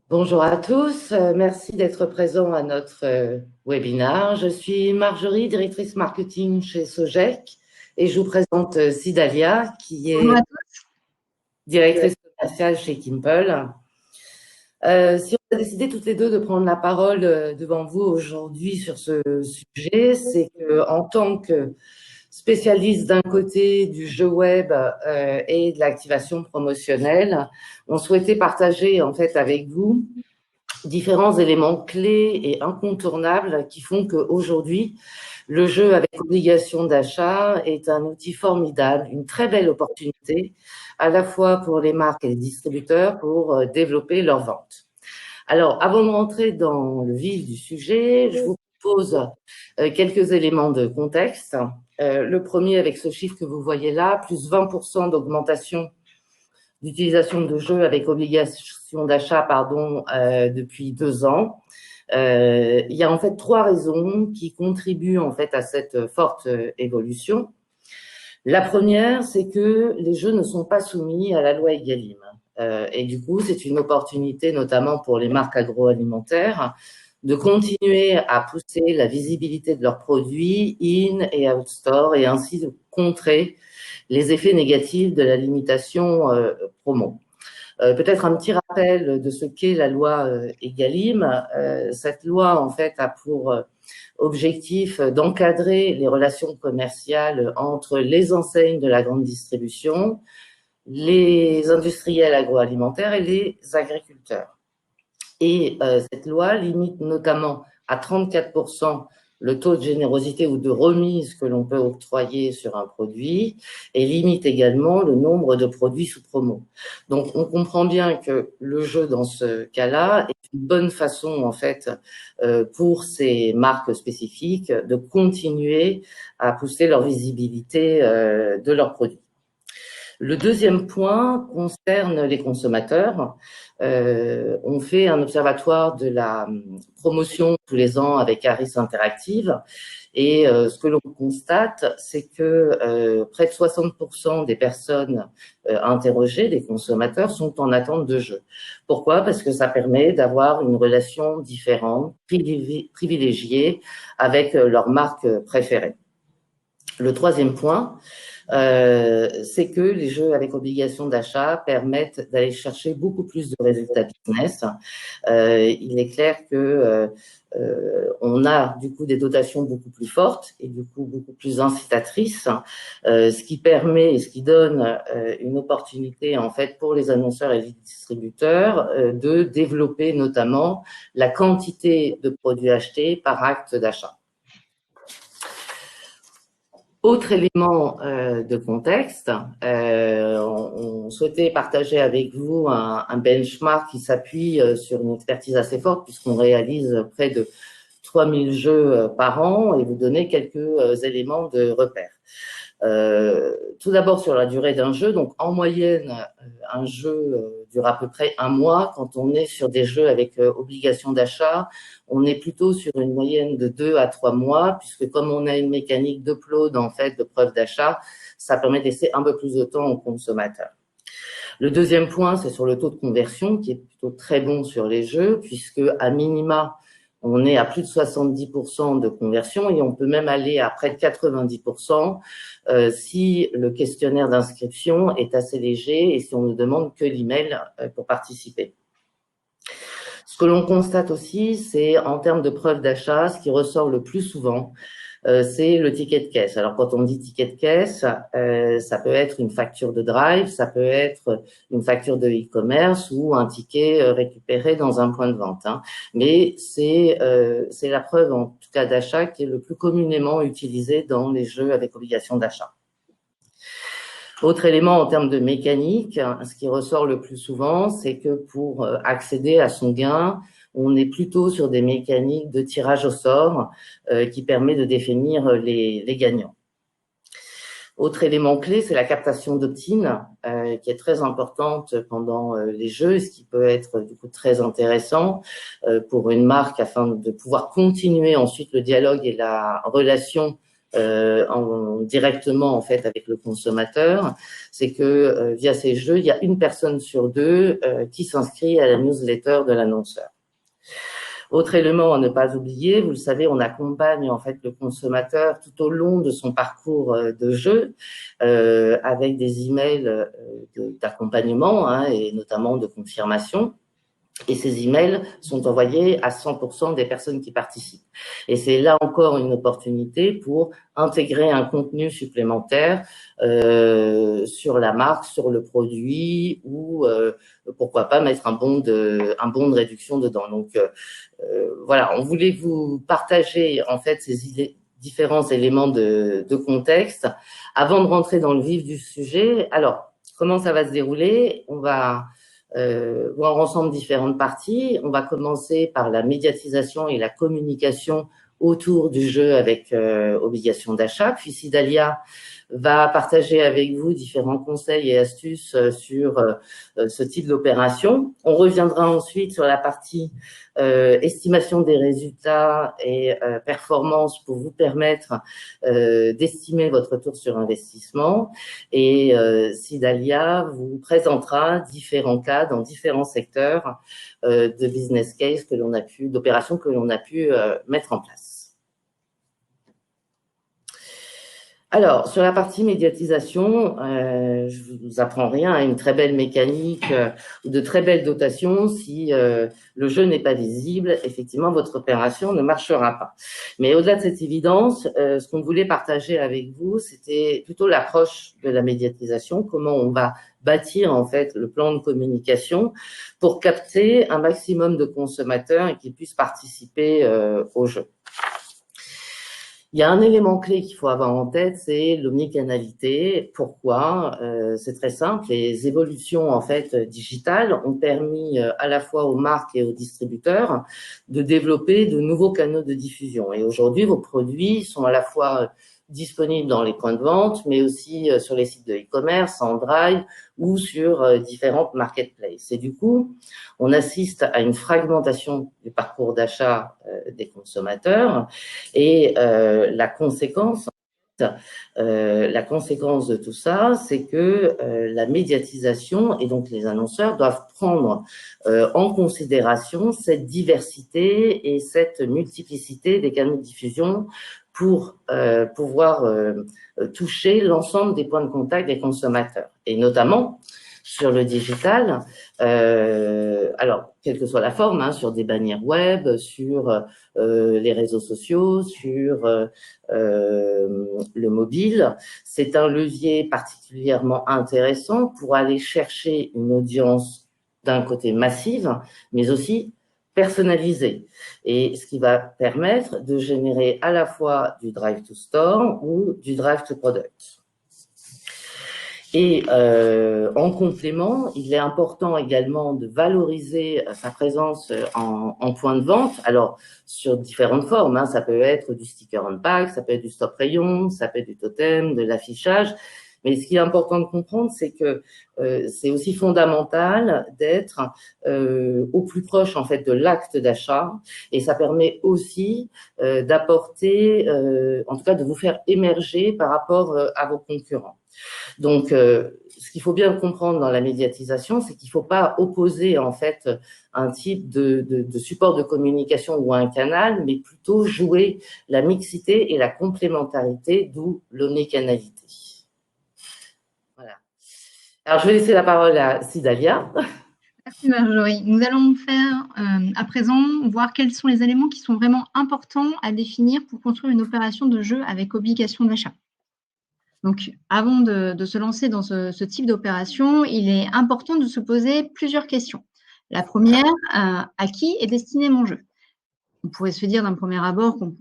Bonjour à tous, merci d'être présents à notre webinaire. Je suis Marjorie, directrice marketing chez Sogec, et je vous présente Sidalia, qui Bonjour est à tous. directrice commerciale chez Kimple. Si on a décidé toutes les deux de prendre la parole devant vous aujourd'hui sur ce sujet, c'est qu'en tant que spécialiste d'un côté du jeu web et de l'activation promotionnelle, on souhaitait partager en fait avec vous différents éléments clés et incontournables qui font qu'aujourd'hui, le jeu avec obligation d'achat est un outil formidable, une très belle opportunité, à la fois pour les marques et les distributeurs pour développer leurs ventes. Alors, avant de rentrer dans le vif du sujet, je vous propose quelques éléments de contexte. Le premier, avec ce chiffre que vous voyez là, plus 20% d'augmentation d'utilisation de jeux avec obligation d'achat, depuis 2 ans. Il y a en fait 3 raisons qui contribuent en fait à cette forte évolution. La première, c'est que les jeux ne sont pas soumis à la loi Egalim. Et du coup, c'est une opportunité, notamment pour les marques agroalimentaires, de continuer à pousser la visibilité de leurs produits in et out store et ainsi de contrer les effets négatifs de la limitation promo. Peut-être un petit rappel de ce qu'est la loi Egalim. Cette loi, en fait, a pour objectif d'encadrer les relations commerciales entre les enseignes de la grande distribution, les industriels agroalimentaires et les agriculteurs. Et cette loi limite notamment à 34% le taux de générosité ou de remise que l'on peut octroyer sur un produit et limite également le nombre de produits sous promo. Donc, on comprend bien que le jeu, dans ce cas-là, est une bonne façon, en fait, pour ces marques spécifiques de continuer à pousser leur visibilité de leurs produits. Le deuxième point concerne les consommateurs. On fait un observatoire de la promotion tous les ans avec Harris Interactive et ce que l'on constate, c'est que près de 60% des personnes interrogées, des consommateurs, sont en attente de jeux. Pourquoi? Parce que ça permet d'avoir une relation différente, privilégiée avec leur marque préférée. Le troisième point, c'est que les jeux avec obligation d'achat permettent d'aller chercher beaucoup plus de résultats business. Il est clair que on a du coup des dotations beaucoup plus fortes et du coup beaucoup plus incitatrices, ce qui permet et ce qui donne une opportunité en fait pour les annonceurs et les distributeurs de développer notamment la quantité de produits achetés par acte d'achat. Autre élément de contexte, on souhaitait partager avec vous un benchmark qui s'appuie sur une expertise assez forte puisqu'on réalise près de 3000 jeux par an et vous donner quelques éléments de repère. Tout d'abord sur la durée d'un jeu, donc en moyenne, un jeu dure à peu près 1 mois. Quand on est sur des jeux avec obligation d'achat, on est plutôt sur une moyenne de 2 à 3 mois, puisque comme on a une mécanique d'upload, en fait, de preuve d'achat, ça permet de laisser un peu plus de temps aux consommateurs. Le deuxième point, c'est sur le taux de conversion, qui est plutôt très bon sur les jeux, puisque à minima, on est à plus de 70% de conversion et on peut même aller à près de 90% si le questionnaire d'inscription est assez léger et si on ne demande que l'email pour participer. Ce que l'on constate aussi, c'est en termes de preuve d'achat, ce qui ressort le plus souvent, c'est le ticket de caisse. Alors, quand on dit ticket de caisse, ça peut être une facture de drive, ça peut être une facture de e-commerce ou un ticket récupéré dans un point de vente. Hein. Mais c'est la preuve, en tout cas, d'achat qui est le plus communément utilisée dans les jeux avec obligation d'achat. Autre élément en termes de mécanique, ce qui ressort le plus souvent, c'est que pour accéder à son gain, on est plutôt sur des mécaniques de tirage au sort qui permet de définir les gagnants. Autre élément clé, c'est la captation d'opt-in qui est très importante pendant les jeux, ce qui peut être du coup très intéressant pour une marque afin de pouvoir continuer ensuite le dialogue et la relation directement en fait avec le consommateur, c'est que via ces jeux, il y a une personne sur deux qui s'inscrit à la newsletter de l'annonceur. Autre élément à ne pas oublier, vous le savez, on accompagne en fait le consommateur tout au long de son parcours de jeu avec des emails d'accompagnement et notamment de confirmation. Et ces emails sont envoyés à 100% des personnes qui participent. Et c'est là encore une opportunité pour intégrer un contenu supplémentaire sur la marque, sur le produit, ou pourquoi pas mettre un bon de réduction dedans. Donc voilà, on voulait vous partager en fait ces différents éléments de contexte avant de rentrer dans le vif du sujet. Alors, comment ça va se dérouler? On va voir ensemble différentes parties. On va commencer par la médiatisation et la communication autour du jeu avec obligation d'achat. Puis Sidalia va partager avec vous différents conseils et astuces sur ce type d'opération. On reviendra ensuite sur la partie estimation des résultats et performance pour vous permettre d'estimer votre retour sur investissement. Et Sidalia vous présentera différents cas dans différents secteurs de business case d'opérations que l'on a pu mettre en place. Alors, sur la partie médiatisation, je vous apprends rien, une très belle mécanique ou de très belles dotations. Si le jeu n'est pas visible, effectivement, votre opération ne marchera pas. Mais au-delà de cette évidence, ce qu'on voulait partager avec vous, c'était plutôt l'approche de la médiatisation, comment on va bâtir en fait le plan de communication pour capter un maximum de consommateurs et qu'ils puissent participer au jeu. Il y a un élément clé qu'il faut avoir en tête, c'est l'omnicanalité. Pourquoi? C'est très simple. Les évolutions en fait digitales ont permis à la fois aux marques et aux distributeurs de développer de nouveaux canaux de diffusion. Et aujourd'hui, vos produits sont à la fois disponibles dans les points de vente, mais aussi sur les sites de e-commerce, en drive ou sur différentes marketplaces. Et du coup, on assiste à une fragmentation du parcours d'achat des consommateurs et la conséquence de tout ça, c'est que la médiatisation et donc les annonceurs doivent prendre en considération cette diversité et cette multiplicité des canaux de diffusion pour pouvoir toucher l'ensemble des points de contact des consommateurs. Et notamment sur le digital, alors quelle que soit la forme, sur des bannières web, sur les réseaux sociaux, sur le mobile, c'est un levier particulièrement intéressant pour aller chercher une audience d'un côté massive, mais aussi personnalisée, et ce qui va permettre de générer à la fois du drive to store ou du drive to product. Et en complément, il est important également de valoriser sa présence en point de vente. Alors, sur différentes formes, ça peut être du sticker on pack, ça peut être du stop rayon, ça peut être du totem, de l'affichage. Mais ce qui est important de comprendre, c'est que c'est aussi fondamental d'être au plus proche en fait de l'acte d'achat, et ça permet aussi d'apporter, en tout cas de vous faire émerger par rapport à vos concurrents. Donc, ce qu'il faut bien comprendre dans la médiatisation, c'est qu'il ne faut pas opposer en fait un type de support de communication ou un canal, mais plutôt jouer la mixité et la complémentarité, d'où l'omnicanalité. Voilà. Alors, je vais laisser la parole à Sidalia. Merci Marjorie. Nous allons faire à présent voir quels sont les éléments qui sont vraiment importants à définir pour construire une opération de jeu avec obligation d'achat. Donc, avant de se lancer dans ce type d'opération, il est important de se poser plusieurs questions. La première, à qui est destiné mon jeu? On pourrait se dire d'un premier abord qu'on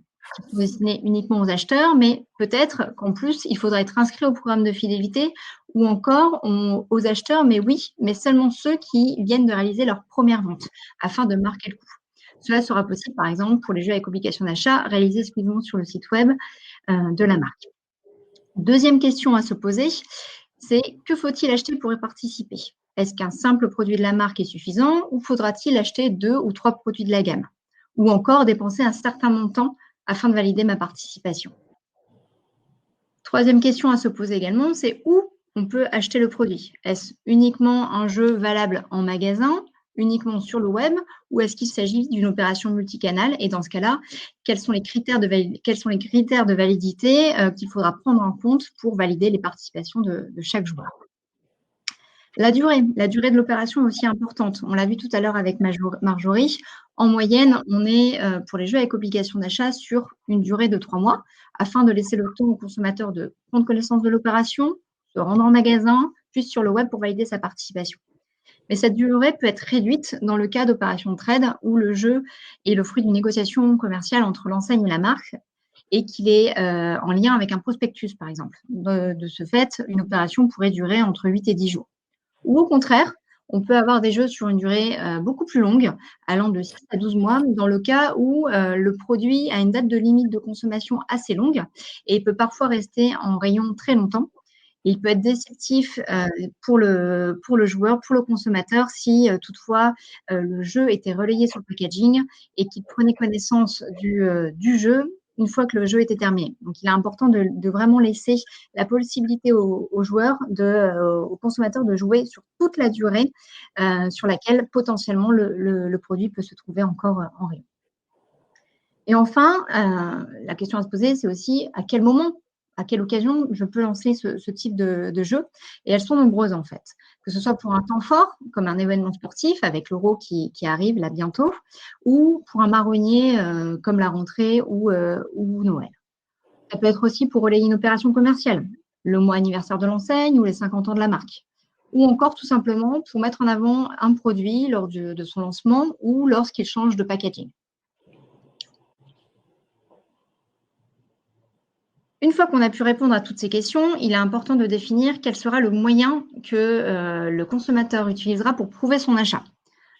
est destiné uniquement aux acheteurs, mais peut-être qu'en plus, il faudrait être inscrit au programme de fidélité ou encore aux acheteurs, mais oui, mais seulement ceux qui viennent de réaliser leur première vente afin de marquer le coup. Cela sera possible, par exemple, pour les jeux avec obligation d'achat réalisés exclusivement sur le site web de la marque. Deuxième question à se poser, c'est que faut-il acheter pour y participer? Est-ce qu'un simple produit de la marque est suffisant ou faudra-t-il acheter 2 ou 3 produits de la gamme? Ou encore dépenser un certain montant afin de valider ma participation? Troisième question à se poser également, c'est où on peut acheter le produit. Est-ce uniquement un jeu valable en magasin, uniquement sur le web, ou est-ce qu'il s'agit d'une opération multicanale? Et dans ce cas-là, quels sont les critères de validité qu'il faudra prendre en compte pour valider les participations de chaque joueur? La durée de l'opération est aussi importante. On l'a vu tout à l'heure avec Marjorie. En moyenne, on est pour les jeux avec obligation d'achat sur une durée de 3 mois afin de laisser le temps au consommateur de prendre connaissance de l'opération, se rendre en magasin, puis sur le web pour valider sa participation. Mais cette durée peut être réduite dans le cas d'opérations de trade où le jeu est le fruit d'une négociation commerciale entre l'enseigne et la marque et qu'il est en lien avec un prospectus, par exemple. De ce fait, une opération pourrait durer entre 8 et 10 jours. Ou au contraire, on peut avoir des jeux sur une durée beaucoup plus longue, allant de 6 à 12 mois, dans le cas où le produit a une date de limite de consommation assez longue et peut parfois rester en rayon très longtemps. Il peut être déceptif pour le joueur, pour le consommateur, si toutefois le jeu était relayé sur le packaging et qu'il prenait connaissance du jeu une fois que le jeu était terminé. Donc, il est important de vraiment laisser la possibilité aux joueurs, aux consommateurs de jouer sur toute la durée sur laquelle potentiellement le produit peut se trouver encore en rayon. Et enfin, la question à se poser, c'est aussi à quel moment, à quelle occasion je peux lancer ce type de jeu. Et elles sont nombreuses en fait, que ce soit pour un temps fort, comme un événement sportif avec l'Euro qui arrive là bientôt, ou pour un marronnier comme la rentrée ou Noël. Ça peut être aussi pour relayer une opération commerciale, le mois anniversaire de l'enseigne ou les 50 ans de la marque. Ou encore tout simplement pour mettre en avant un produit lors de son lancement ou lorsqu'il change de packaging. Une fois qu'on a pu répondre à toutes ces questions, il est important de définir quel sera le moyen que le consommateur utilisera pour prouver son achat.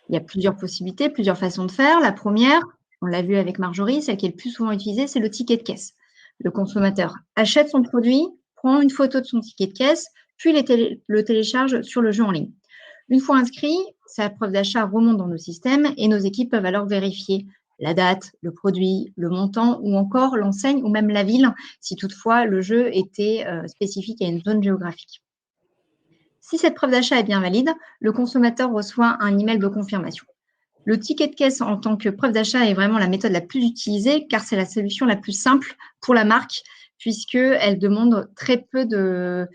Il y a plusieurs possibilités, plusieurs façons de faire. La première, on l'a vu avec Marjorie, celle qui est le plus souvent utilisée, c'est le ticket de caisse. Le consommateur achète son produit, prend une photo de son ticket de caisse, puis le télécharge sur le jeu en ligne. Une fois inscrit, sa preuve d'achat remonte dans nos systèmes et nos équipes peuvent alors vérifier la date, le produit, le montant ou encore l'enseigne ou même la ville si toutefois le jeu était spécifique à une zone géographique. Si cette preuve d'achat est bien valide, le consommateur reçoit un email de confirmation. Le ticket de caisse en tant que preuve d'achat est vraiment la méthode la plus utilisée car c'est la solution la plus simple pour la marque puisqu'elle demande très peu de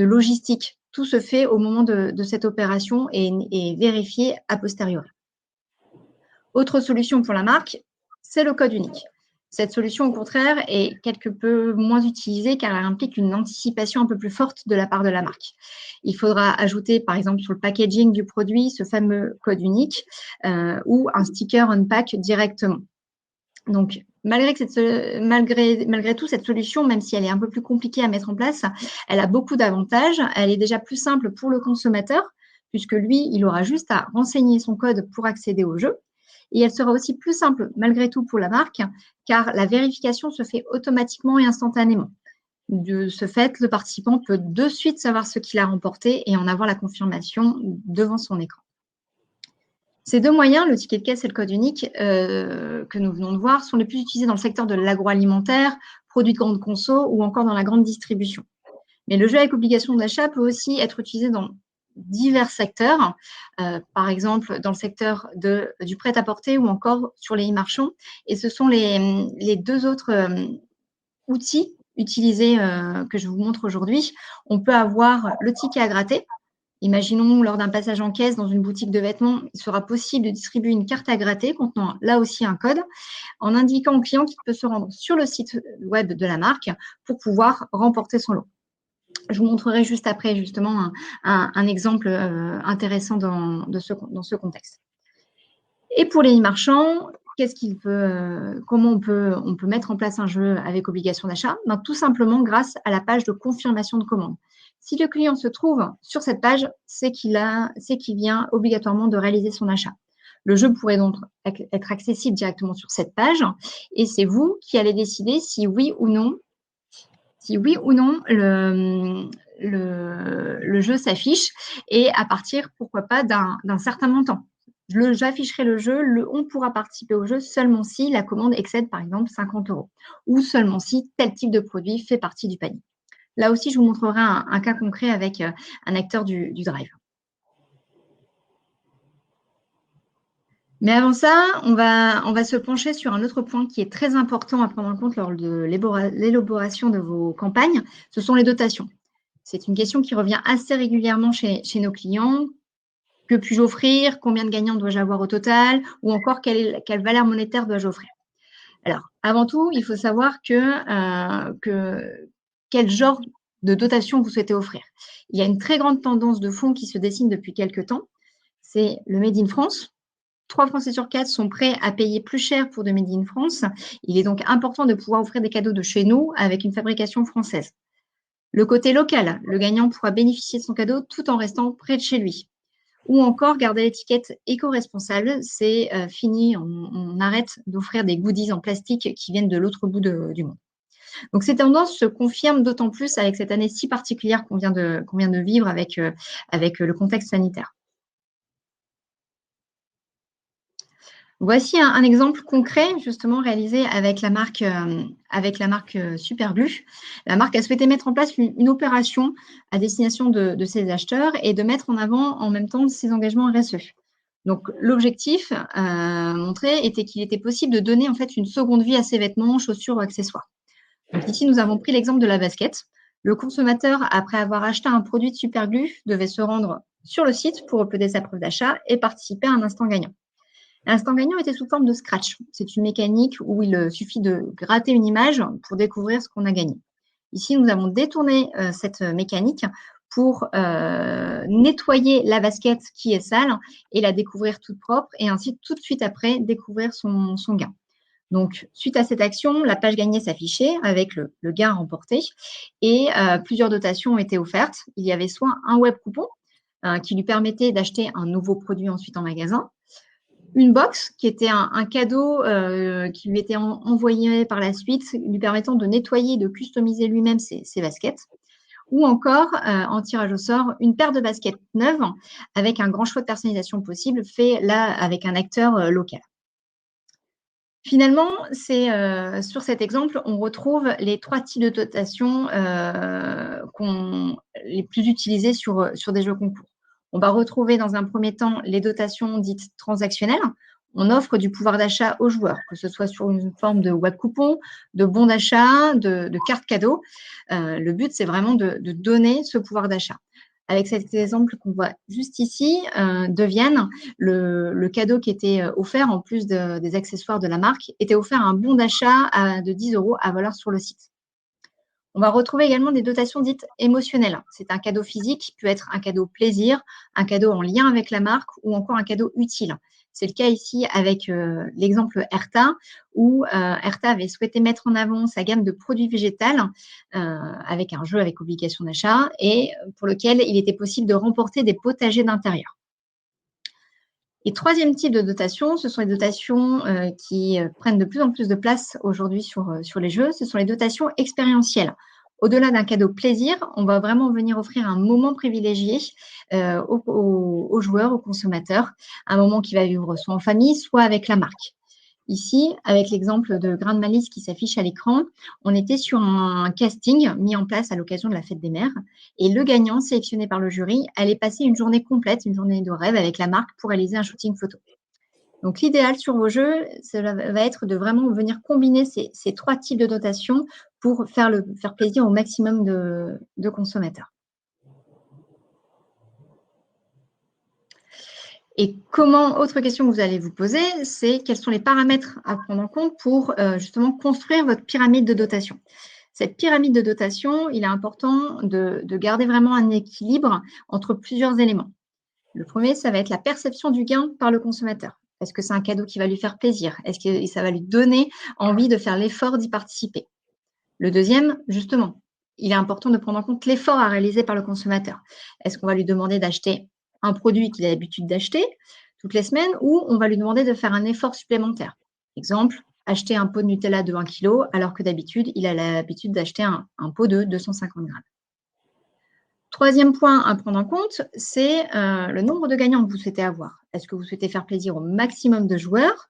logistique. Tout se fait au moment de cette opération et est vérifié a posteriori. Autre solution pour la marque, c'est le code unique. Cette solution, au contraire, est quelque peu moins utilisée car elle implique une anticipation un peu plus forte de la part de la marque. Il faudra ajouter, par exemple, sur le packaging du produit, ce fameux code unique ou un sticker on-pack directement. Donc, malgré tout, cette solution, même si elle est un peu plus compliquée à mettre en place, elle a beaucoup d'avantages. Elle est déjà plus simple pour le consommateur puisque lui, il aura juste à renseigner son code pour accéder au jeu. Et elle sera aussi plus simple malgré tout pour la marque, car la vérification se fait automatiquement et instantanément. De ce fait, le participant peut de suite savoir ce qu'il a remporté et en avoir la confirmation devant son écran. Ces deux moyens, le ticket de caisse et le code unique que nous venons de voir, sont les plus utilisés dans le secteur de l'agroalimentaire, produits de grande conso ou encore dans la grande distribution. Mais le jeu avec obligation d'achat peut aussi être utilisé dans divers secteurs, par exemple dans le secteur du prêt-à-porter ou encore sur les e-marchands. Et ce sont les deux autres outils utilisés que je vous montre aujourd'hui. On peut avoir le ticket à gratter. Imaginons lors d'un passage en caisse dans une boutique de vêtements, il sera possible de distribuer une carte à gratter contenant là aussi un code en indiquant au client qu'il peut se rendre sur le site web de la marque pour pouvoir remporter son lot. Je vous montrerai juste après justement un exemple intéressant dans ce contexte. Et pour les e-marchands, comment on peut mettre en place un jeu avec obligation d'achat? Tout simplement grâce à la page de confirmation de commande. Si le client se trouve sur cette page, c'est qu'il vient obligatoirement de réaliser son achat. Le jeu pourrait donc être accessible directement sur cette page et c'est vous qui allez décider si oui ou non le jeu s'affiche et à partir, pourquoi pas, d'un certain montant. J'afficherai le jeu, on pourra participer au jeu seulement si la commande excède par exemple 50 € ou seulement si tel type de produit fait partie du panier. Là aussi, je vous montrerai un cas concret avec un acteur du drive. Mais avant ça, on va se pencher sur un autre point qui est très important à prendre en compte lors de l'élaboration de vos campagnes, ce sont les dotations. C'est une question qui revient assez régulièrement chez nos clients. Que puis-je offrir? Combien de gagnants dois-je avoir au total? Ou encore, quelle valeur monétaire dois-je offrir? Alors, avant tout, il faut savoir quel genre de dotation vous souhaitez offrir. Il y a une très grande tendance de fonds qui se dessine depuis quelques temps. C'est le Made in France. 3 Français sur 4 sont prêts à payer plus cher pour de Made in France. Il est donc important de pouvoir offrir des cadeaux de chez nous avec une fabrication française. Le côté local, le gagnant pourra bénéficier de son cadeau tout en restant près de chez lui. Ou encore, garder l'étiquette éco-responsable, c'est fini, on arrête d'offrir des goodies en plastique qui viennent de l'autre bout du monde. Donc, ces tendances se confirment d'autant plus avec cette année si particulière qu'on vient de vivre avec le contexte sanitaire. Voici un exemple concret, justement, réalisé avec la marque Superglue. La marque a souhaité mettre en place une opération à destination de ses acheteurs et de mettre en avant en même temps ses engagements RSE. Donc, l'objectif montré était qu'il était possible de donner en fait une seconde vie à ses vêtements, chaussures ou accessoires. Donc, ici, nous avons pris l'exemple de la basket. Le consommateur, après avoir acheté un produit de Superglue, devait se rendre sur le site pour uploader sa preuve d'achat et participer à un instant gagnant. L'instant gagnant était sous forme de scratch. C'est une mécanique où il suffit de gratter une image pour découvrir ce qu'on a gagné. Ici, nous avons détourné cette mécanique pour nettoyer la basket qui est sale et la découvrir toute propre et ainsi tout de suite après découvrir son gain. Donc, suite à cette action, la page gagnée s'affichait avec le gain remporté et plusieurs dotations ont été offertes. Il y avait soit un web coupon qui lui permettait d'acheter un nouveau produit ensuite en magasin, une box qui était un cadeau qui lui était envoyé par la suite, lui permettant de nettoyer et de customiser lui-même ses baskets. Ou encore, en tirage au sort, une paire de baskets neuves avec un grand choix de personnalisation possible, fait là avec un acteur local. Finalement, sur cet exemple, on retrouve les 3 types de dotations les plus utilisés sur des jeux concours. On va retrouver dans un premier temps les dotations dites transactionnelles. On offre du pouvoir d'achat aux joueurs, que ce soit sur une forme de web coupon, de bons d'achat, de cartes cadeaux. Le but, c'est vraiment de donner ce pouvoir d'achat. Avec cet exemple qu'on voit juste ici, de Vienne, le cadeau qui était offert, en plus des accessoires de la marque, était offert un bon d'achat de 10 € à valeur sur le site. On va retrouver également des dotations dites émotionnelles. C'est un cadeau physique qui peut être un cadeau plaisir, un cadeau en lien avec la marque ou encore un cadeau utile. C'est le cas ici avec l'exemple Herta, où Herta avait souhaité mettre en avant sa gamme de produits végétales avec un jeu avec obligation d'achat et pour lequel il était possible de remporter des potagers d'intérieur. Et troisième type de dotation, ce sont les dotations qui prennent de plus en plus de place aujourd'hui sur les jeux. Ce sont les dotations expérientielles. Au-delà d'un cadeau plaisir, on va vraiment venir offrir un moment privilégié aux joueurs, aux consommateurs, un moment qui va vivre soit en famille, soit avec la marque. Ici, avec l'exemple de Grain de Malice qui s'affiche à l'écran, on était sur un casting mis en place à l'occasion de la Fête des Mères. Et le gagnant, sélectionné par le jury, allait passer une journée complète, une journée de rêve avec la marque pour réaliser un shooting photo. Donc, l'idéal sur vos jeux, cela va être de vraiment venir combiner ces 3 types de dotations pour faire plaisir au maximum de consommateurs. Et autre question que vous allez vous poser, c'est quels sont les paramètres à prendre en compte pour justement construire votre pyramide de dotation. Cette pyramide de dotation, il est important de garder vraiment un équilibre entre plusieurs éléments. Le premier, ça va être la perception du gain par le consommateur. Est-ce que c'est un cadeau qui va lui faire plaisir? Est-ce que ça va lui donner envie de faire l'effort d'y participer? Le deuxième, justement, il est important de prendre en compte l'effort à réaliser par le consommateur. Est-ce qu'on va lui demander d'acheter un produit qu'il a l'habitude d'acheter toutes les semaines ou on va lui demander de faire un effort supplémentaire? Exemple, acheter un pot de Nutella de 1 kg alors que d'habitude, il a l'habitude d'acheter un pot de 250 grammes. Troisième point à prendre en compte, c'est le nombre de gagnants que vous souhaitez avoir. Est-ce que vous souhaitez faire plaisir au maximum de joueurs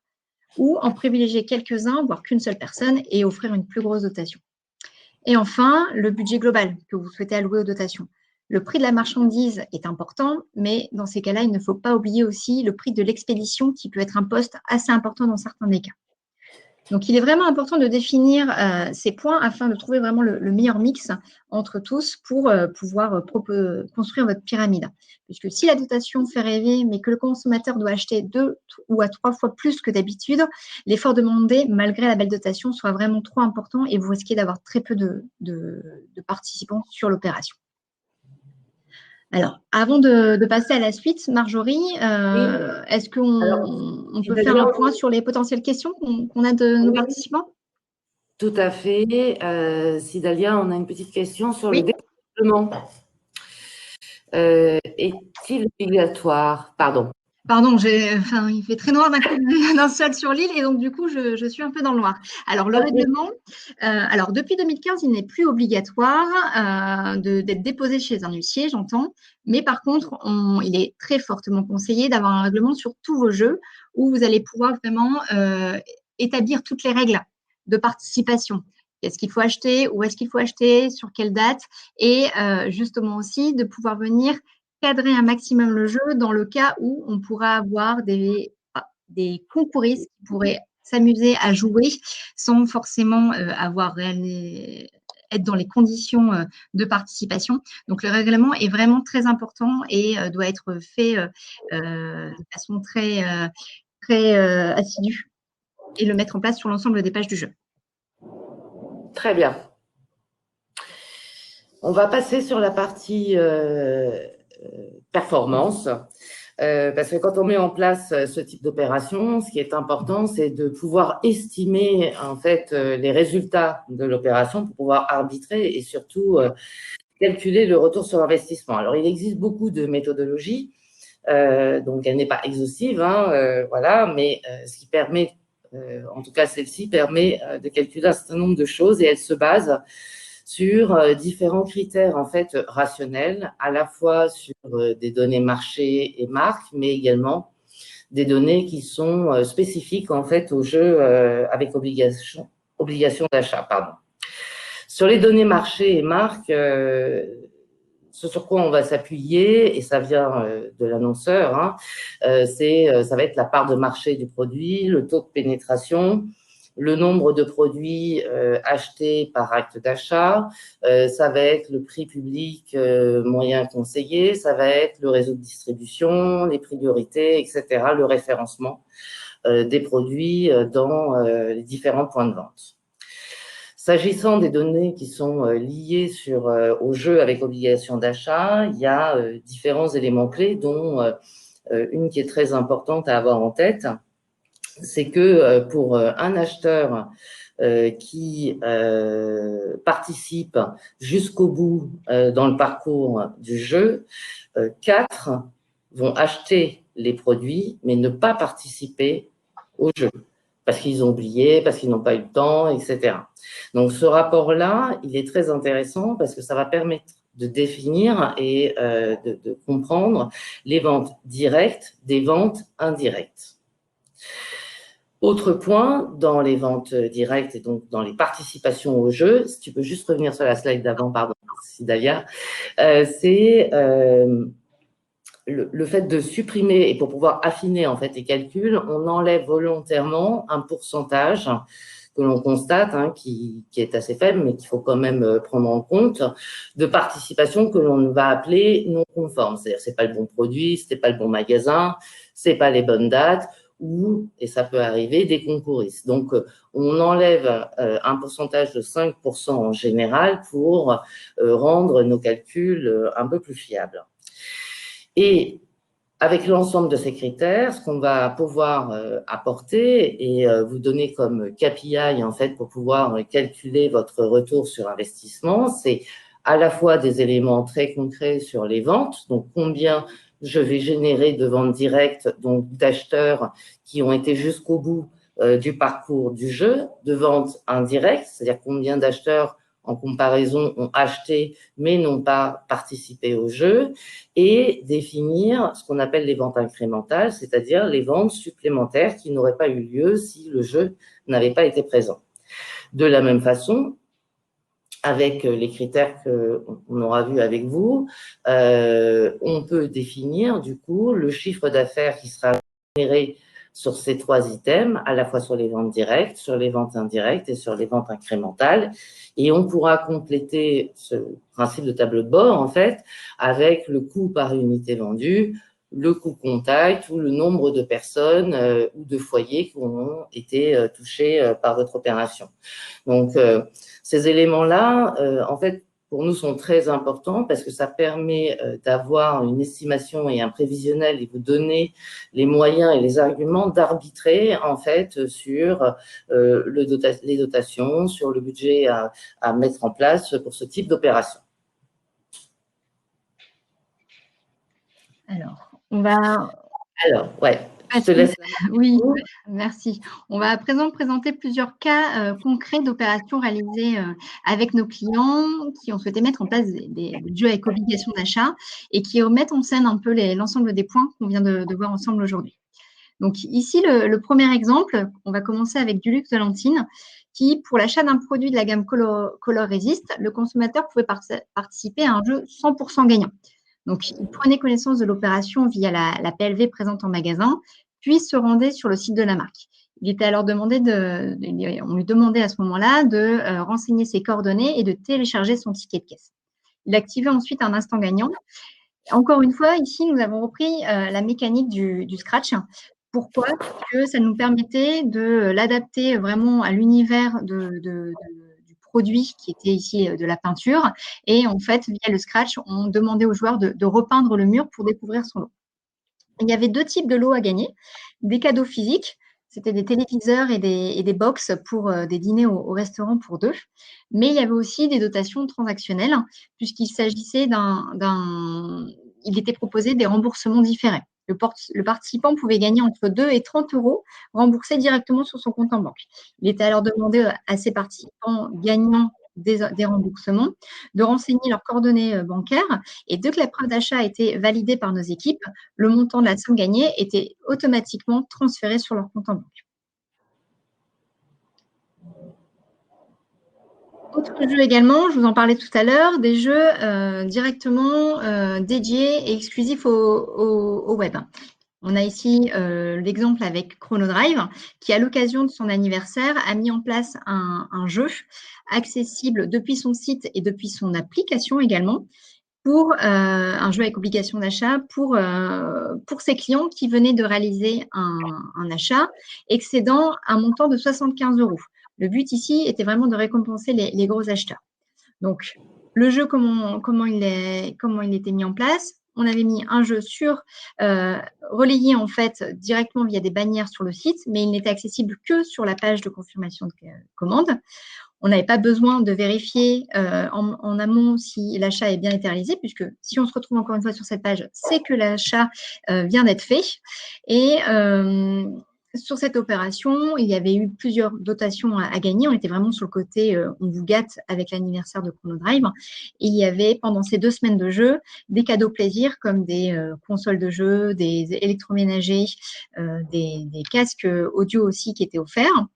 ou en privilégier quelques-uns, voire qu'une seule personne et offrir une plus grosse dotation? Et enfin, le budget global que vous souhaitez allouer aux dotations. Le prix de la marchandise est important, mais dans ces cas-là, il ne faut pas oublier aussi le prix de l'expédition qui peut être un poste assez important dans certains des cas. Donc, il est vraiment important de définir ces points afin de trouver vraiment le meilleur mix entre tous pour pouvoir construire votre pyramide. Puisque si la dotation fait rêver, mais que le consommateur doit acheter 2 ou à 3 fois plus que d'habitude, l'effort demandé, malgré la belle dotation, sera vraiment trop important et vous risquez d'avoir très peu de participants sur l'opération. Alors, avant de passer à la suite, Marjorie, est-ce qu'on peut faire un point sur les potentielles questions qu'on a de nos participants? Tout à fait. Sidalia, on a une petite question sur le département. Est-il obligatoire? Pardon. Pardon, il fait très noir d'un seul sur l'île et donc du coup, je suis un peu dans le noir. Alors, le règlement, depuis 2015, il n'est plus obligatoire d'être déposé chez un huissier, j'entends, mais par contre, il est très fortement conseillé d'avoir un règlement sur tous vos jeux où vous allez pouvoir vraiment établir toutes les règles de participation. Qu'est-ce qu'il faut acheter, où est-ce qu'il faut acheter, sur quelle date, et justement aussi de pouvoir venir cadrer un maximum le jeu dans le cas où on pourra avoir des concouristes qui pourraient s'amuser à jouer sans forcément être dans les conditions de participation. Donc, le règlement est vraiment très important et doit être fait de façon très assidue et le mettre en place sur l'ensemble des pages du jeu. Très bien. On va passer sur la partie performance, parce que quand on met en place ce type d'opération, ce qui est important, c'est de pouvoir estimer en fait les résultats de l'opération pour pouvoir arbitrer et surtout calculer le retour sur investissement. Alors, il existe beaucoup de méthodologies, donc elle n'est pas exhaustive, voilà, mais ce qui permet, en tout cas celle-ci, permet de calculer un certain nombre de choses et elle se base sur différents critères en fait rationnels, à la fois sur des données marché et marque, mais également des données qui sont spécifiques en fait au jeu avec obligation d'achat. Pardon. Sur les données marché et marque, ce sur quoi on va s'appuyer, et ça vient de l'annonceur, ça va être la part de marché du produit, le taux de pénétration, le nombre de produits achetés par acte d'achat, ça va être le prix public moyen conseillé, ça va être le réseau de distribution, les priorités, etc., le référencement des produits dans les différents points de vente. S'agissant des données qui sont liées au jeu avec obligation d'achat, il y a différents éléments clés, dont une qui est très importante à avoir en tête, c'est que pour un acheteur qui participe jusqu'au bout dans le parcours du jeu, 4 vont acheter les produits, mais ne pas participer au jeu, parce qu'ils ont oublié, parce qu'ils n'ont pas eu le temps, etc. Donc, ce rapport-là, il est très intéressant parce que ça va permettre de définir et de comprendre les ventes directes des ventes indirectes. Autre point, dans les ventes directes et donc dans les participations au jeu, si tu peux juste revenir sur la slide d'avant, pardon, Sidalia, c'est le fait de supprimer, et pour pouvoir affiner en fait les calculs, on enlève volontairement un pourcentage que l'on constate, qui est assez faible, mais qu'il faut quand même prendre en compte, de participation que l'on va appeler non conforme. C'est-à-dire, c'est pas le bon produit, c'était pas le bon magasin, c'est pas les bonnes dates, ou, et ça peut arriver, des concouristes. Donc, on enlève un pourcentage de 5% en général pour rendre nos calculs un peu plus fiables. Et avec l'ensemble de ces critères, ce qu'on va pouvoir apporter et vous donner comme KPI en fait pour pouvoir calculer votre retour sur investissement, c'est à la fois des éléments très concrets sur les ventes, donc combien je vais générer de ventes directes, donc d'acheteurs qui ont été jusqu'au bout du parcours du jeu, de ventes indirectes, c'est-à-dire combien d'acheteurs en comparaison ont acheté mais n'ont pas participé au jeu, et définir ce qu'on appelle les ventes incrémentales, c'est-à-dire les ventes supplémentaires qui n'auraient pas eu lieu si le jeu n'avait pas été présent. De la même façon, avec les critères qu'on aura vus avec vous, on peut définir du coup le chiffre d'affaires qui sera généré sur ces 3 items, à la fois sur les ventes directes, sur les ventes indirectes et sur les ventes incrémentales. Et on pourra compléter ce principe de tableau de bord, en fait, avec le coût par unité vendue, le coût contact ou le nombre de personnes ou de foyers qui ont été touchés par votre opération. Donc, ces éléments-là, en fait, pour nous, sont très importants parce que ça permet d'avoir une estimation et un prévisionnel et vous donner les moyens et les arguments d'arbitrer, en fait, sur les dotations, sur le budget à mettre en place pour ce type d'opération. Alors, on va… Ouais, je te laisse. Oui, merci. On va à présent présenter plusieurs cas concrets d'opérations réalisées avec nos clients qui ont souhaité mettre en place des jeux avec obligation d'achat et qui remettent en scène un peu l'ensemble des points qu'on vient de voir ensemble aujourd'hui. Donc ici, le premier exemple, on va commencer avec Dulux Valentine, qui, pour l'achat d'un produit de la gamme Color Resist, le consommateur pouvait participer à un jeu 100% gagnant. Donc, il prenait connaissance de l'opération via la PLV présente en magasin, puis se rendait sur le site de la marque. Il était alors on lui demandait à ce moment-là de renseigner ses coordonnées et de télécharger son ticket de caisse. Il activait ensuite un instant gagnant. Encore une fois, ici, nous avons repris la mécanique du scratch. Pourquoi? Parce que ça nous permettait de l'adapter vraiment à l'univers du produit qui était ici de la peinture. Et en fait, via le scratch, on demandait aux joueurs de repeindre le mur pour découvrir son lot. Il y avait 2 types de lots à gagner. Des cadeaux physiques, c'était des téléviseurs et des box pour des dîners au restaurant pour 2. Mais il y avait aussi des dotations transactionnelles, puisqu'il s'agissait il était proposé des remboursements différés. Le participant pouvait gagner entre 2 et 30 euros remboursés directement sur son compte en banque. Il était alors demandé à ses participants gagnants des remboursements de renseigner leurs coordonnées bancaires et dès que la preuve d'achat a été validée par nos équipes, le montant de la somme gagnée était automatiquement transféré sur leur compte en banque. Autre jeu également, je vous en parlais tout à l'heure, des jeux directement dédiés et exclusifs au web. On a ici l'exemple avec Chronodrive, qui, à l'occasion de son anniversaire, a mis en place un jeu accessible depuis son site et depuis son application également, pour un jeu avec obligation d'achat pour ses clients qui venaient de réaliser un achat excédant un montant de 75 euros. Le but ici était vraiment de récompenser les gros acheteurs. Donc, le jeu, comment il était mis en place? On avait mis un jeu relayé en fait directement via des bannières sur le site, mais il n'était accessible que sur la page de confirmation de commande. On n'avait pas besoin de vérifier en amont si l'achat est bien été réalisé, puisque si on se retrouve encore une fois sur cette page, c'est que l'achat vient d'être fait. Et sur cette opération, il y avait eu plusieurs dotations à gagner. On était vraiment sur le côté on vous gâte avec l'anniversaire de Chronodrive. Et il y avait pendant ces 2 semaines de jeu des cadeaux plaisir comme des consoles de jeu, des électroménagers, des casques audio aussi qui étaient offerts.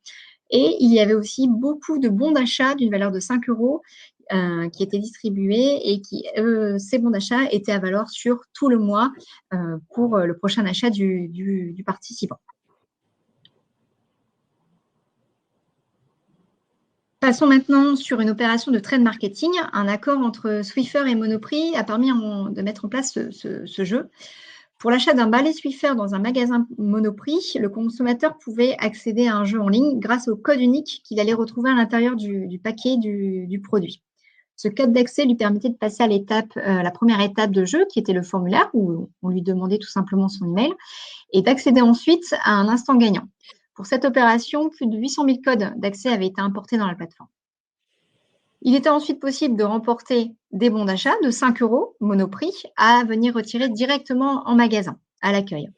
Et il y avait aussi beaucoup de bons d'achat d'une valeur de 5 euros qui étaient distribués et ces bons d'achat étaient à valeur sur tout le mois pour le prochain achat du participant. Passons maintenant sur une opération de trade marketing. Un accord entre Swiffer et Monoprix a permis de mettre en place ce jeu. Pour l'achat d'un balai Swiffer dans un magasin Monoprix, le consommateur pouvait accéder à un jeu en ligne grâce au code unique qu'il allait retrouver à l'intérieur du paquet du produit. Ce code d'accès lui permettait de passer à la première étape de jeu, qui était le formulaire, où on lui demandait tout simplement son email, et d'accéder ensuite à un instant gagnant. Pour cette opération, plus de 800 000 codes d'accès avaient été importés dans la plateforme. Il était ensuite possible de remporter des bons d'achat de 5 euros Monoprix à venir retirer directement en magasin, à l'accueil.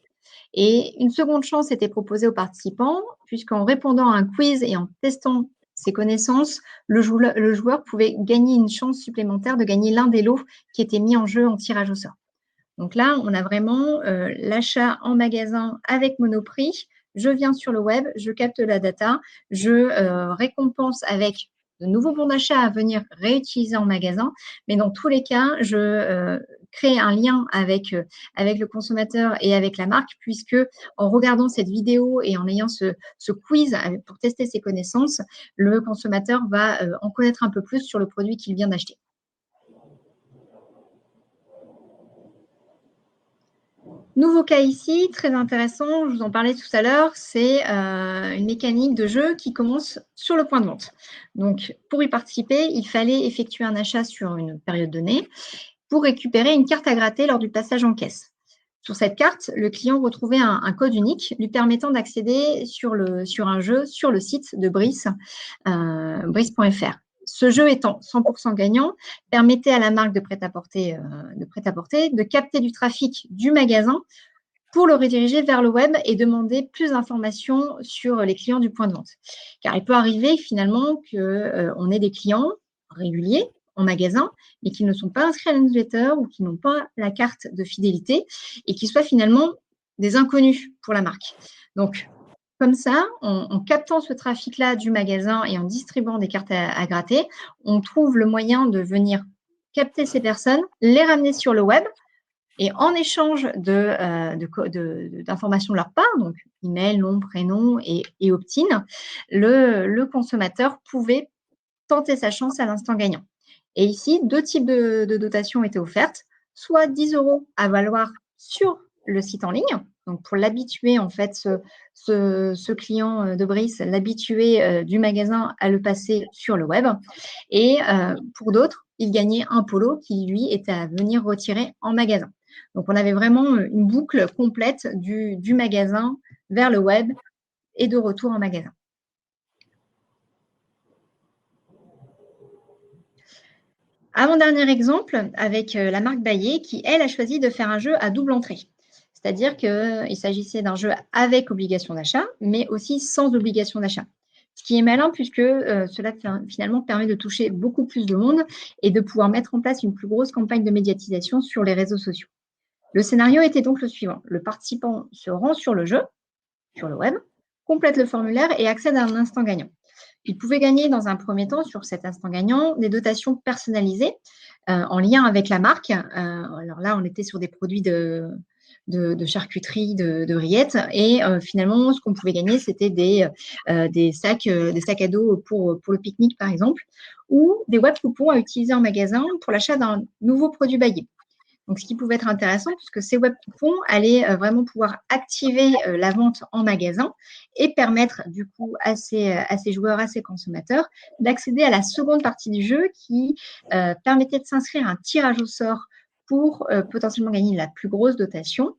Et une seconde chance était proposée aux participants, puisqu'en répondant à un quiz et en testant ses connaissances, le joueur pouvait gagner une chance supplémentaire de gagner l'un des lots qui étaient mis en jeu en tirage au sort. Donc là, on a vraiment l'achat en magasin avec Monoprix. Je viens sur le web, je capte la data, je récompense avec de nouveaux bons d'achat à venir réutiliser en magasin. Mais dans tous les cas, je crée un lien avec le consommateur et avec la marque, puisque en regardant cette vidéo et en ayant ce quiz pour tester ses connaissances, le consommateur va en connaître un peu plus sur le produit qu'il vient d'acheter. Nouveau cas ici, très intéressant, je vous en parlais tout à l'heure, c'est une mécanique de jeu qui commence sur le point de vente. Donc, pour y participer, il fallait effectuer un achat sur une période donnée pour récupérer une carte à gratter lors du passage en caisse. Sur cette carte, le client retrouvait un code unique lui permettant d'accéder sur un jeu sur le site de Brice, brice.fr. Ce jeu étant 100% gagnant, permettait à la marque de prêt-à-porter de capter du trafic du magasin pour le rediriger vers le web et demander plus d'informations sur les clients du point de vente. Car il peut arriver finalement qu'on ait des clients réguliers en magasin, mais qui ne sont pas inscrits à la newsletter ou qui n'ont pas la carte de fidélité et qui soient finalement des inconnus pour la marque. Donc, comme ça, en captant ce trafic-là du magasin et en distribuant des cartes à gratter, on trouve le moyen de venir capter ces personnes, les ramener sur le web et en échange d'informations de leur part, donc email, nom, prénom et opt-in, le consommateur pouvait tenter sa chance à l'instant gagnant. Et ici, 2 types de dotations étaient offertes, soit 10 € à valoir sur le site en ligne, donc pour l'habituer, en fait, ce client de Brice, l'habituer du magasin à le passer sur le web. Et pour d'autres, il gagnait un polo qui, lui, était à venir retirer en magasin. Donc, on avait vraiment une boucle complète du magasin vers le web et de retour en magasin. Avant-dernier exemple avec la marque Bayer qui, elle, a choisi de faire un jeu à double entrée. C'est-à-dire qu'il s'agissait d'un jeu avec obligation d'achat, mais aussi sans obligation d'achat. Ce qui est malin puisque cela finalement permet de toucher beaucoup plus de monde et de pouvoir mettre en place une plus grosse campagne de médiatisation sur les réseaux sociaux. Le scénario était donc le suivant. Le participant se rend sur le jeu, sur le web, complète le formulaire et accède à un instant gagnant. Il pouvait gagner dans un premier temps sur cet instant gagnant des dotations personnalisées en lien avec la marque. Alors là, on était sur des produits de charcuterie, de rillettes. Et finalement, ce qu'on pouvait gagner, c'était des sacs à dos pour le pique-nique, par exemple, ou des web coupons à utiliser en magasin pour l'achat d'un nouveau produit Bayer. Donc, ce qui pouvait être intéressant, puisque ces web coupons allaient vraiment pouvoir activer la vente en magasin et permettre du coup à ces joueurs, à ces consommateurs, d'accéder à la seconde partie du jeu qui permettait de s'inscrire à un tirage au sort pour potentiellement gagner la plus grosse dotation.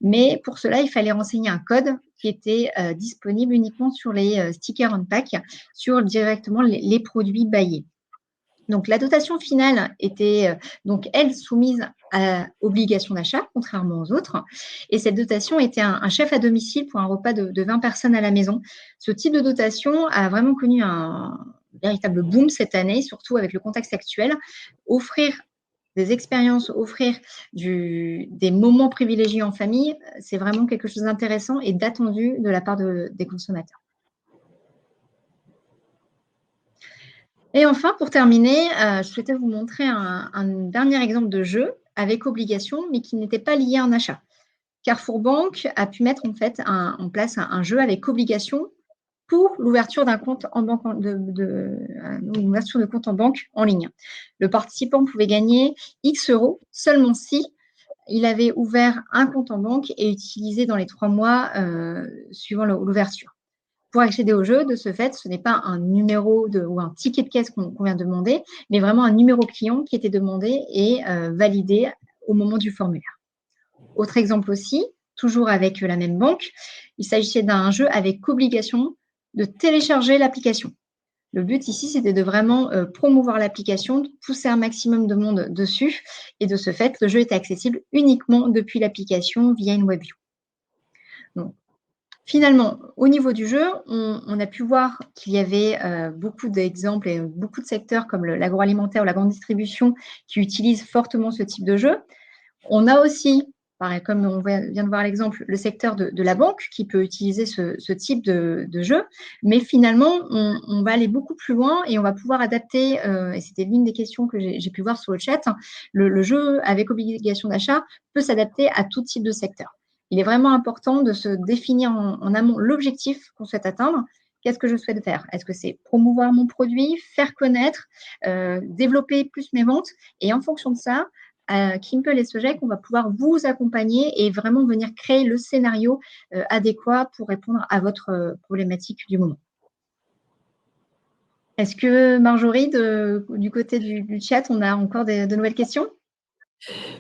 Mais pour cela, il fallait renseigner un code qui était disponible uniquement sur les stickers on pack, sur directement les produits Bayer. Donc, la dotation finale était, donc, elle, soumise à obligation d'achat, contrairement aux autres. Et cette dotation était un chef à domicile pour un repas de 20 personnes à la maison. Ce type de dotation a vraiment connu un véritable boom cette année, surtout avec le contexte actuel. Offrir des expériences, offrir des moments privilégiés en famille, c'est vraiment quelque chose d'intéressant et d'attendu de la part des consommateurs. Et enfin, pour terminer, je souhaitais vous montrer un dernier exemple de jeu avec obligation, mais qui n'était pas lié à un achat. Carrefour Banque a pu mettre en fait en place un jeu avec obligation pour l'ouverture d'un compte en banque, l'ouverture de compte en banque en ligne. Le participant pouvait gagner X € seulement si il avait ouvert un compte en banque et utilisé dans les 3 mois suivant l'ouverture. Pour accéder au jeu, de ce fait, ce n'est pas un numéro ou un ticket de caisse qu'on vient demander, mais vraiment un numéro client qui était demandé et validé au moment du formulaire. Autre exemple aussi, toujours avec la même banque, il s'agissait d'un jeu avec obligation de télécharger l'application. Le but ici, c'était de vraiment promouvoir l'application, de pousser un maximum de monde dessus, et de ce fait, le jeu était accessible uniquement depuis l'application via une WebView. Donc, finalement, au niveau du jeu, on a pu voir qu'il y avait beaucoup d'exemples et beaucoup de secteurs comme l'agroalimentaire ou la grande distribution qui utilisent fortement ce type de jeu. On a aussi pareil, comme on vient de voir l'exemple, le secteur de la banque qui peut utiliser ce type de jeu. Mais finalement, on va aller beaucoup plus loin et on va pouvoir adapter, et c'était l'une des questions que j'ai pu voir sur le chat, le jeu avec obligation d'achat peut s'adapter à tout type de secteur. Il est vraiment important de se définir en amont l'objectif qu'on souhaite atteindre. Qu'est-ce que je souhaite faire? Est-ce que c'est promouvoir mon produit, faire connaître, développer plus mes ventes? Et en fonction de ça, Kimpel et Sogec, on va pouvoir vous accompagner et vraiment venir créer le scénario adéquat pour répondre à votre problématique du moment. Est-ce que Marjorie, du côté du chat, on a encore de nouvelles questions?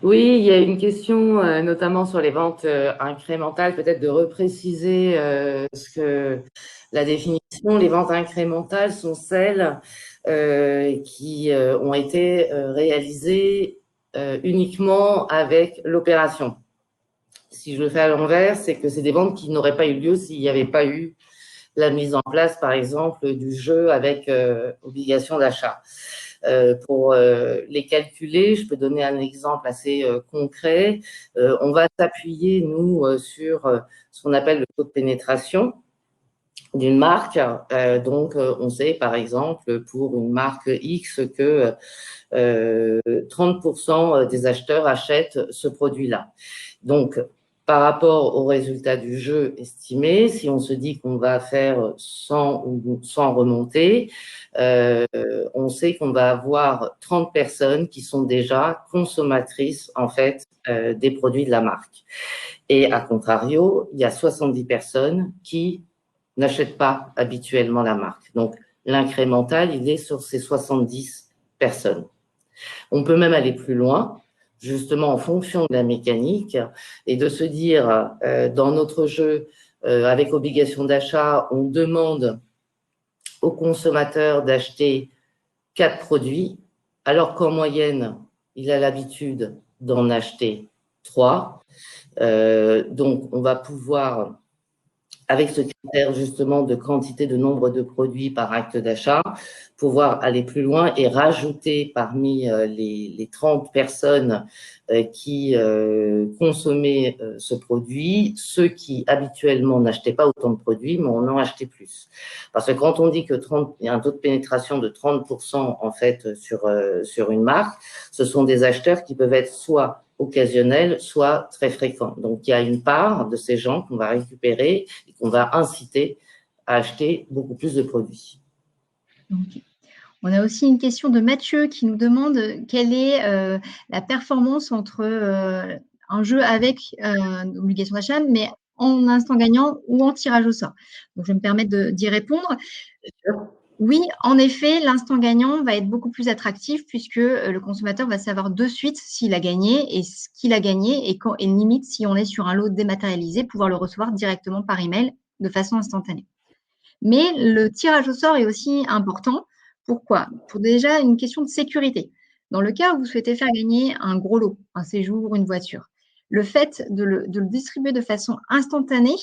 Oui, il y a une question, notamment sur les ventes incrémentales, peut-être de repréciser ce que la définition. Les ventes incrémentales sont celles qui ont été réalisées uniquement avec l'opération. Si je le fais à l'envers, c'est que c'est des ventes qui n'auraient pas eu lieu s'il n'y avait pas eu la mise en place, par exemple, du jeu avec obligation d'achat. Pour les calculer, je peux donner un exemple assez concret. On va s'appuyer, nous, sur ce qu'on appelle le taux de pénétration d'une marque. Donc, on sait, par exemple, pour une marque X, que 30% des acheteurs achètent ce produit-là. Donc, par rapport au résultat du jeu estimé, si on se dit qu'on va faire 100 ou 100 remontées, on sait qu'on va avoir 30 personnes qui sont déjà consommatrices, en fait, des produits de la marque. Et à contrario, il y a 70 personnes qui n'achètent pas habituellement la marque. Donc, l'incrémental, il est sur ces 70 personnes. On peut même aller plus loin, justement en fonction de la mécanique, et de se dire, dans notre jeu, avec obligation d'achat, on demande au consommateur d'acheter 4 produits, alors qu'en moyenne, il a l'habitude d'en acheter 3. Donc, on va pouvoir, avec ce critère justement de quantité, de nombre de produits par acte d'achat, pouvoir aller plus loin et rajouter parmi les 30 personnes qui consommaient ce produit, ceux qui habituellement n'achetaient pas autant de produits, mais en ont acheté plus. Parce que quand on dit que il y a un taux de pénétration de 30% en fait sur une marque, ce sont des acheteurs qui peuvent être soit occasionnels, soit très fréquents. Donc, il y a une part de ces gens qu'on va récupérer et qu'on va inciter à acheter beaucoup plus de produits. Okay. On a aussi une question de Mathieu qui nous demande quelle est la performance entre un jeu avec obligation d'achat, mais en instant gagnant ou en tirage au sort. Donc, je vais me permettre d'y répondre. Oui, en effet, l'instant gagnant va être beaucoup plus attractif puisque le consommateur va savoir de suite s'il a gagné et ce qu'il a gagné et limite, si on est sur un lot dématérialisé, pouvoir le recevoir directement par email de façon instantanée. Mais le tirage au sort est aussi important. Pourquoi? Pour déjà une question de sécurité. Dans le cas où vous souhaitez faire gagner un gros lot, un séjour, une voiture, le fait de le distribuer de façon instantanée,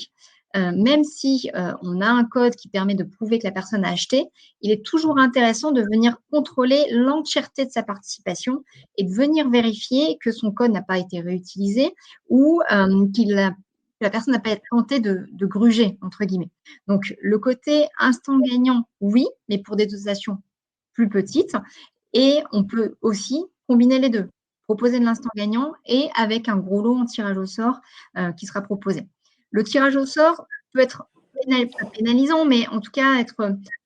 même si on a un code qui permet de prouver que la personne a acheté, il est toujours intéressant de venir contrôler l'entièreté de sa participation et de venir vérifier que son code n'a pas été réutilisé ou que la personne n'a pas été tentée de gruger, entre guillemets. Donc, le côté instant gagnant, oui, mais pour des dotations plus petites. Et on peut aussi combiner les deux, proposer de l'instant gagnant et avec un gros lot en tirage au sort qui sera proposé. Le tirage au sort peut être pas pénalisant, mais en tout cas être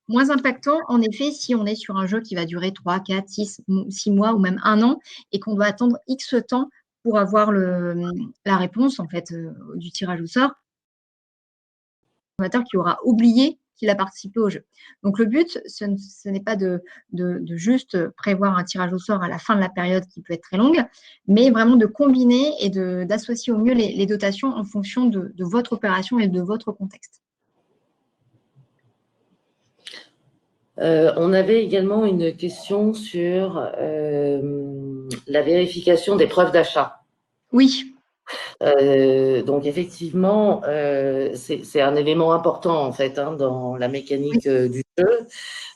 moins impactant, en effet, si on est sur un jeu qui va durer 3, 4, 6 mois ou même 1 an et qu'on doit attendre X temps pour avoir la réponse en fait, du tirage au sort, qui aura oublié qu'il a participé au jeu. Donc, le but, ce n'est pas de juste prévoir un tirage au sort à la fin de la période qui peut être très longue, mais vraiment de combiner et d'associer au mieux les dotations en fonction de votre opération et de votre contexte. On avait également une question sur la vérification des preuves d'achat. Oui. Donc effectivement, c'est un élément important en fait hein, dans la Oui, mécanique du jeu.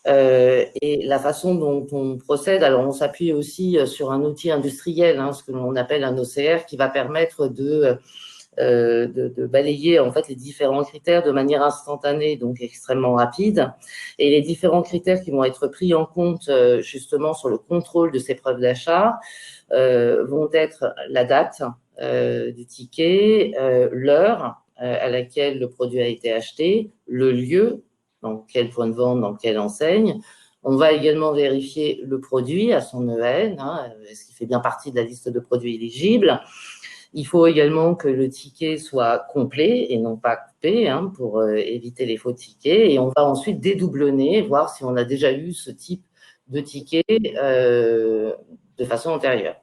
Et la façon dont on procède, alors on s'appuie aussi sur un outil industriel, hein, ce que l'on appelle un OCR, qui va permettre de balayer en fait les différents critères de manière instantanée, donc extrêmement rapide. Et les différents critères qui vont être pris en compte justement sur le contrôle de ces preuves d'achat vont être la date du ticket, l'heure à laquelle le produit a été acheté, le lieu, donc quel point de vente, dans quelle enseigne. On va également vérifier le produit à son EN, hein, est-ce qu'il fait bien partie de la liste de produits éligibles. Il faut également que le ticket soit complet et non pas coupé hein, pour éviter les faux tickets. Et on va ensuite dédoublonner, voir si on a déjà eu ce type de ticket de façon antérieure.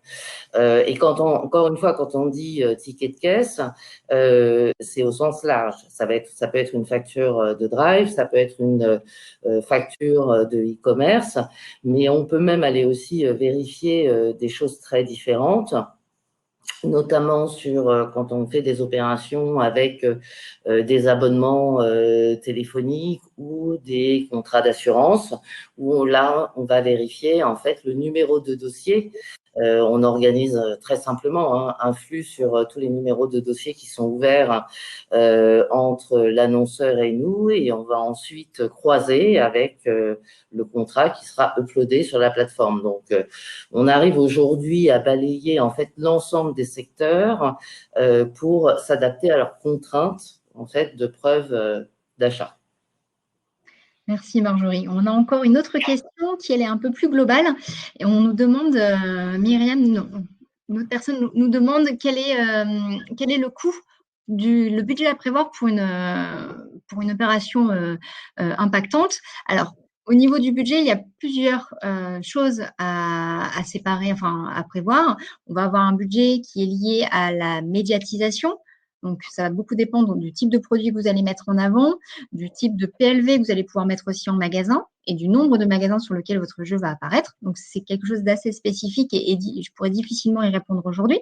Et encore une fois, quand on dit ticket de caisse, c'est au sens large. Ça peut être une facture de drive, ça peut être une facture de e-commerce, mais on peut même aller aussi vérifier des choses très différentes, notamment sur quand on fait des opérations avec des abonnements téléphoniques ou des contrats d'assurance, où là, on va vérifier en fait le numéro de dossier. On organise très simplement hein, un flux sur tous les numéros de dossier qui sont ouverts entre l'annonceur et nous, et on va ensuite croiser avec le contrat qui sera uploadé sur la plateforme. Donc, on arrive aujourd'hui à balayer en fait l'ensemble des secteurs pour s'adapter à leurs contraintes en fait de preuve d'achat. merci Marjorie. On a encore une autre question qui elle est un peu plus globale. Et on nous demande, Myriam, une autre personne nous demande quel est le coût le budget à prévoir pour une opération impactante. Alors, au niveau du budget, il y a plusieurs choses à séparer, enfin à prévoir. On va avoir un budget qui est lié à la médiatisation. Donc, ça va beaucoup dépendre du type de produit que vous allez mettre en avant, du type de PLV que vous allez pouvoir mettre aussi en magasin et du nombre de magasins sur lesquels votre jeu va apparaître. Donc, c'est quelque chose d'assez spécifique et je pourrais difficilement y répondre aujourd'hui.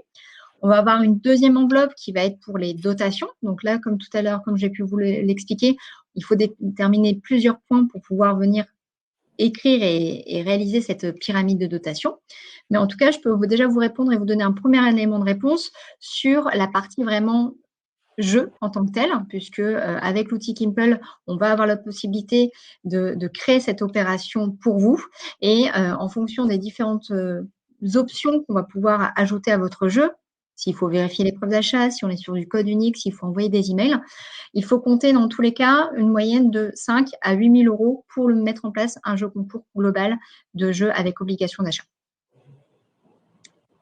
On va avoir une deuxième enveloppe qui va être pour les dotations. Donc là, comme tout à l'heure, comme j'ai pu vous l'expliquer, il faut déterminer plusieurs points pour pouvoir venir écrire et réaliser cette pyramide de dotation. Mais en tout cas, je peux déjà vous répondre et vous donner un premier élément de réponse sur la partie vraiment jeu en tant que tel, puisque avec l'outil Kimple, on va avoir la possibilité de créer cette opération pour vous et en fonction des différentes options qu'on va pouvoir ajouter à votre jeu, s'il faut vérifier les preuves d'achat, si on est sur du code unique, s'il faut envoyer des emails, il faut compter dans tous les cas une moyenne de 5 à 8 000 euros pour mettre en place un jeu concours global de jeu avec obligation d'achat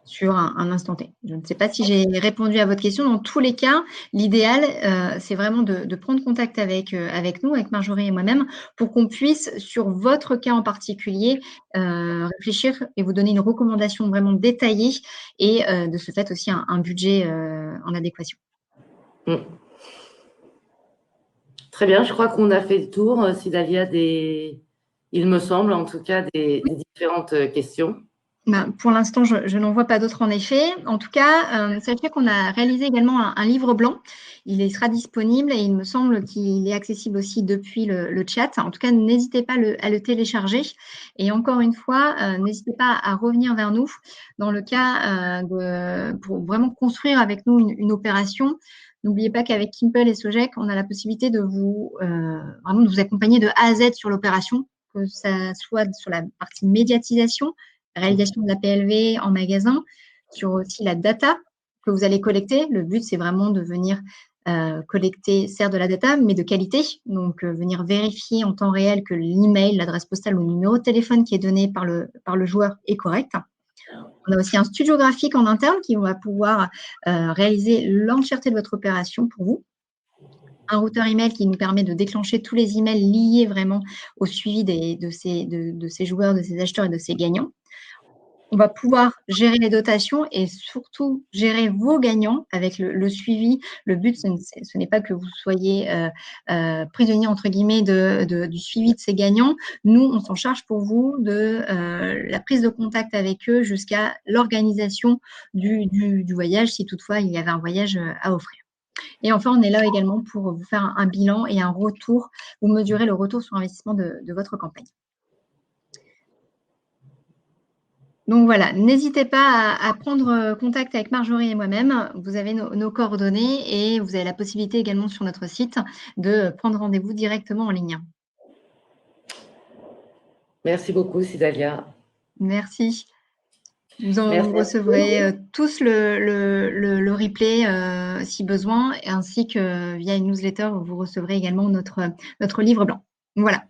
sur un instant T. Je ne sais pas si j'ai répondu à votre question. Dans tous les cas, l'idéal, c'est vraiment de prendre contact avec nous, avec Marjorie et moi-même, pour qu'on puisse, sur votre cas en particulier, réfléchir et vous donner une recommandation vraiment détaillée et de ce fait aussi un budget en adéquation. Très bien, je crois qu'on a fait le tour. S'il y a il me semble en tout cas, des différentes questions. Ben, pour l'instant, je n'en vois pas d'autres en effet. En tout cas, sachez qu'on a réalisé également un livre blanc. Il sera disponible et il me semble qu'il est accessible aussi depuis le chat. En tout cas, n'hésitez pas à le télécharger. Et encore une fois, n'hésitez pas à revenir vers nous dans le cas pour vraiment construire avec nous une opération. N'oubliez pas qu'avec Kimple et Sogec, on a la possibilité de vraiment de vous accompagner de A à Z sur l'opération, que ça soit sur la partie médiatisation, réalisation de la PLV en magasin, sur aussi la data que vous allez collecter. Le but, c'est vraiment de venir collecter, certes de la data, mais de qualité. Donc, venir vérifier en temps réel que l'email, l'adresse postale ou le numéro de téléphone qui est donné par le joueur est correct. On a aussi un studio graphique en interne qui va pouvoir réaliser l'entièreté de votre opération pour vous. Un routeur email qui nous permet de déclencher tous les emails liés vraiment au suivi de ces joueurs, de ces acheteurs et de ces gagnants. on va pouvoir gérer les dotations et surtout gérer vos gagnants avec le suivi. Le but, ce n'est pas que vous soyez prisonnier, entre guillemets, du suivi de ces gagnants. Nous, on s'en charge pour vous de la prise de contact avec eux jusqu'à l'organisation du voyage, si toutefois il y avait un voyage à offrir. Et enfin, on est là également pour vous faire un bilan et un retour, vous mesurer le retour sur investissement de votre campagne. Donc voilà, n'hésitez pas à prendre contact avec Marjorie et moi-même. Vous avez nos coordonnées et vous avez la possibilité également sur notre site de prendre rendez-vous directement en ligne. Merci beaucoup, Cidalia. Merci. Vous Merci. recevrez tous le replay si besoin, ainsi que via une newsletter, vous recevrez également notre livre blanc. Voilà.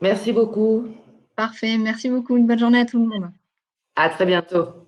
Merci beaucoup. Parfait. Merci beaucoup. Une bonne journée à tout le monde. À très bientôt.